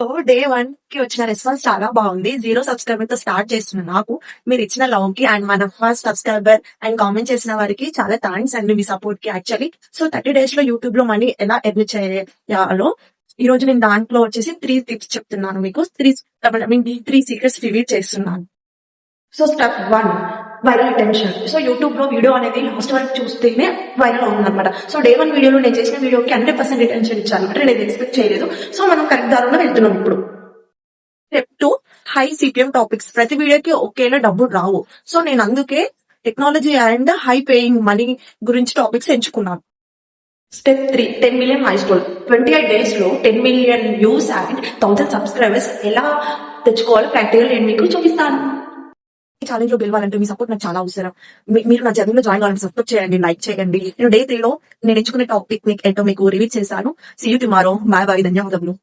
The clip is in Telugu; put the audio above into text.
డే 1 కి వచ్చిన రెస్పాన్స్ చాలా బాగుంది. 0 సబ్స్క్రైబర్ తో స్టార్ట్ చేస్తున్న నాకు మీరు ఇచ్చిన లవ్ కి అండ్ మన ఫస్ట్ సబ్స్క్రైబర్ అండ్ కామెంట్ చేసిన వారికి చాలా థ్యాంక్స్ అండి మీ సపోర్ట్ కి. యాక్చువల్లీ సో 30 days లో యూట్యూబ్ లో మనీ ఎలా ఎర్న్ చేయాలో ఈ రోజు నేను దాంట్లో వచ్చేసి 3 టిప్స్ చెప్తున్నాను మీకు. 3 సీక్రెట్స్ రివీల్ చేస్తున్నాను. So step 1 viral attention. So YouTube లో వీడియో అనేది లాస్ట్ వరకు చూస్తేనే వైరల్ అవుతుందన్నమాట. సో డే 1 వీడియోలో నేను చేసిన వీడియోకి 100% అటెన్షన్ ఇచ్చాను అంటే నేను ఎక్స్పెక్ట్ చేయలేదు. సో మనం కరెక్ట్ దారిలో వెళ్తున్నాం ఇప్పుడు. Step 2 high CPM topics. ప్రతి వీడియోకి ఒకేలా డబ్బులు రావు. సో నేను అందుకే technology and high paying money గురించి టాపిక్స్ ఎంచుకున్నాను. Step 3 10 million mile stone. 28 days లో 10 million వ్యూస్ అండ్ 1000 సబ్స్క్రైబర్స్ ఎలా తెచ్చుకోవాలో ప్రాక్టికల్ నేను మీకు చూపిస్తాను. ఈ ఛాలెంజ్ లో గెలవాలంటే మీ సపోర్ట్ నాకు చాలా అవసరం. మీరు నా జర్నీలో జాయిన్ అవ్వాలని సపోర్ట్ చేయండి, లైక్ చేయండి. నేను డే 3 లో నేను ఎంచుకునే టాపిక్ ఏంటో మీకు రివీల్ చేశాను. See you tomorrow. Bye bye. ధన్యవాదములు.